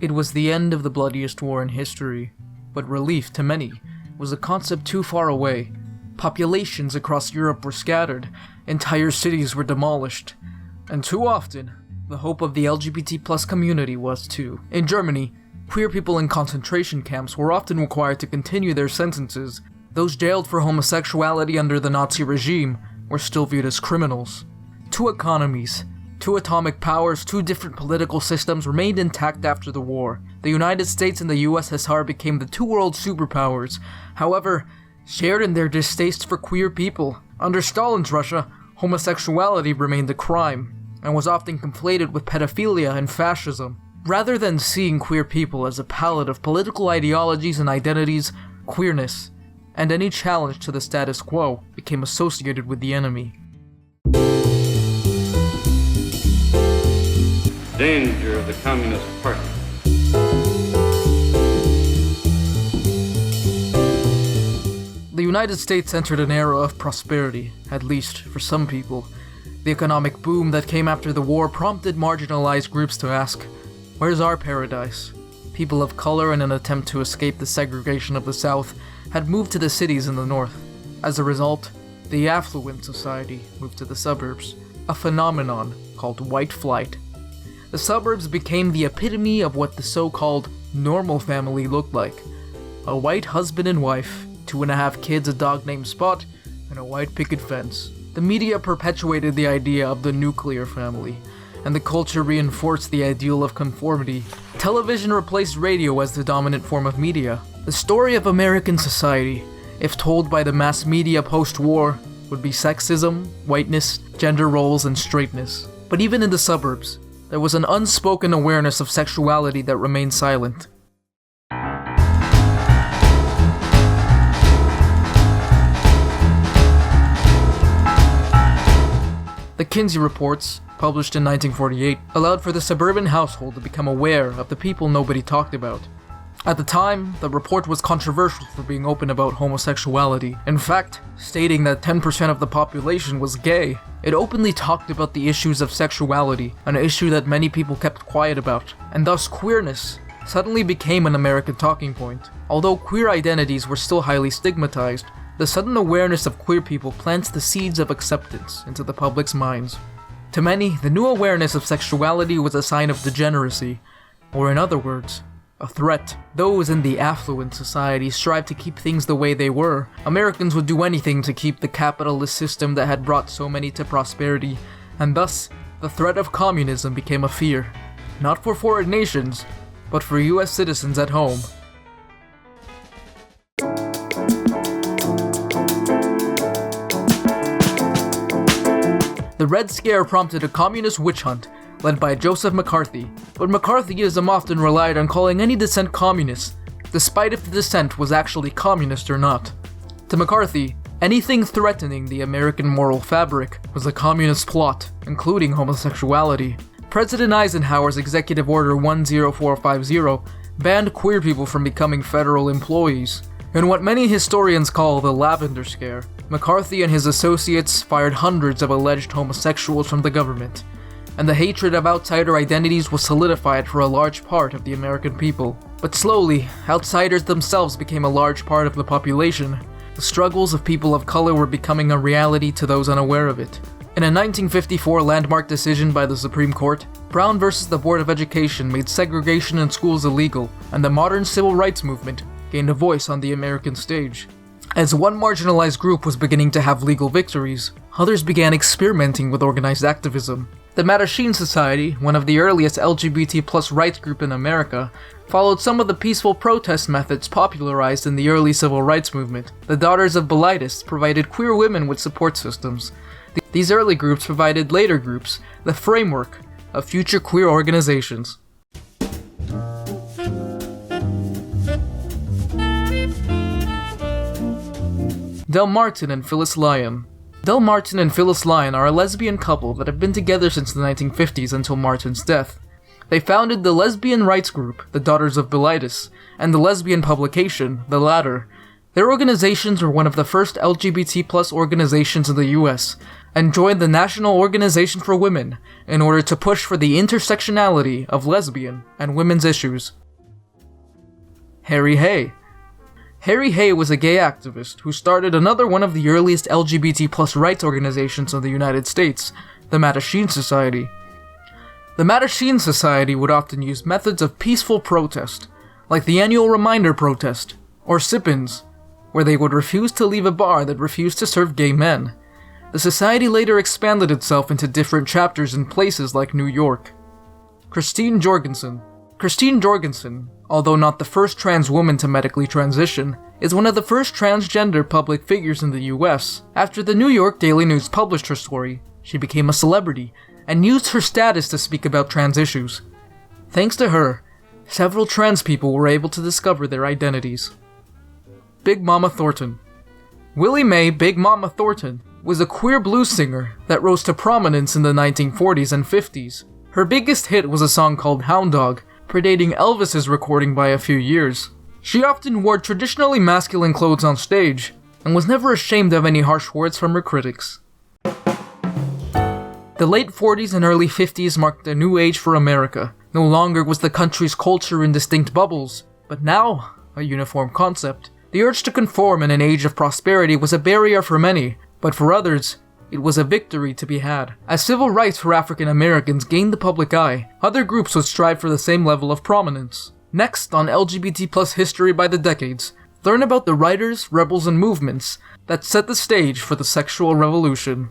It was the end of the bloodiest war in history, but relief to many was a concept too far away. Populations across Europe were scattered, entire cities were demolished, and too often, the hope of the LGBT+ community was too. In Germany, queer people in concentration camps were often required to continue their sentences. Those jailed for homosexuality under the Nazi regime were still viewed as criminals. Two economies, two atomic powers, two different political systems remained intact after the war. The United States and the USSR became the two world superpowers, however, shared in their distaste for queer people. Under Stalin's Russia, homosexuality remained a crime, and was often conflated with pedophilia and fascism. Rather than seeing queer people as a palette of political ideologies and identities, queerness, and any challenge to the status quo, became associated with the enemy. Danger of the Communist Party. The United States entered an era of prosperity, at least for some people. The economic boom that came after the war prompted marginalized groups to ask, "Where's our paradise?" People of color, in an attempt to escape the segregation of the South, had moved to the cities in the North. As a result, the affluent society moved to the suburbs, a phenomenon called white flight. The suburbs became the epitome of what the so-called normal family looked like. A white husband and wife, 2.5 kids, a dog named Spot, and a white picket fence. The media perpetuated the idea of the nuclear family, and the culture reinforced the ideal of conformity. Television replaced radio as the dominant form of media. The story of American society, if told by the mass media post-war, would be sexism, whiteness, gender roles, and straightness. But even in the suburbs, there was an unspoken awareness of sexuality that remained silent. The Kinsey reports, published in 1948, allowed for the suburban household to become aware of the people nobody talked about. At the time, the report was controversial for being open about homosexuality. In fact, stating that 10% of the population was gay. It openly talked about the issues of sexuality, an issue that many people kept quiet about, and thus queerness suddenly became an American talking point. Although queer identities were still highly stigmatized, the sudden awareness of queer people plants the seeds of acceptance into the public's minds. To many, the new awareness of sexuality was a sign of degeneracy, or in other words, a threat. Those in the affluent society strived to keep things the way they were. Americans would do anything to keep the capitalist system that had brought so many to prosperity, and thus, the threat of communism became a fear. Not for foreign nations, but for US citizens at home. The Red Scare prompted a communist witch hunt led by Joseph McCarthy, but McCarthyism often relied on calling any dissent communist, despite if the dissent was actually communist or not. To McCarthy, anything threatening the American moral fabric was a communist plot, including homosexuality. President Eisenhower's Executive Order 10450 banned queer people from becoming federal employees. In what many historians call the Lavender Scare, McCarthy and his associates fired hundreds of alleged homosexuals from the government, and the hatred of outsider identities was solidified for a large part of the American people. But slowly, outsiders themselves became a large part of the population. The struggles of people of color were becoming a reality to those unaware of it. In a 1954 landmark decision by the Supreme Court, Brown versus the Board of Education made segregation in schools illegal, and the modern civil rights movement gained a voice on the American stage. As one marginalized group was beginning to have legal victories, others began experimenting with organized activism. The Mattachine Society, one of the earliest LGBT+ rights group in America, followed some of the peaceful protest methods popularized in the early civil rights movement. The Daughters of Bilitis provided queer women with support systems. These early groups provided later groups the framework of future queer organizations. Del Martin and Phyllis Lyon. Del Martin and Phyllis Lyon are a lesbian couple that have been together since the 1950s until Martin's death. They founded the lesbian rights group, the Daughters of Bilitis, and the lesbian publication, The Ladder. Their organizations were one of the first LGBT+ organizations in the US, and joined the National Organization for Women in order to push for the intersectionality of lesbian and women's issues. Harry Hay. Harry Hay was a gay activist who started another one of the earliest LGBT+ rights organizations in the United States, the Mattachine Society. The Mattachine Society would often use methods of peaceful protest, like the annual reminder protest, or sit-ins, where they would refuse to leave a bar that refused to serve gay men. The society later expanded itself into different chapters in places like New York. Christine Jorgensen. Christine Jorgensen, although not the first trans woman to medically transition, is one of the first transgender public figures in the US. After the New York Daily News published her story, she became a celebrity and used her status to speak about trans issues. Thanks to her, several trans people were able to discover their identities. Big Mama Thornton. Willie Mae Big Mama Thornton was a queer blues singer that rose to prominence in the 1940s and 50s. Her biggest hit was a song called Hound Dog, predating Elvis's recording by a few years. She often wore traditionally masculine clothes on stage, and was never ashamed of any harsh words from her critics. The late 40s and early 50s marked a new age for America. No longer was the country's culture in distinct bubbles, but now a uniform concept. The urge to conform in an age of prosperity was a barrier for many, but for others, it was a victory to be had. As civil rights for African Americans gained the public eye, other groups would strive for the same level of prominence. Next on LGBT+ history by the decades, learn about the writers, rebels, and movements that set the stage for the sexual revolution.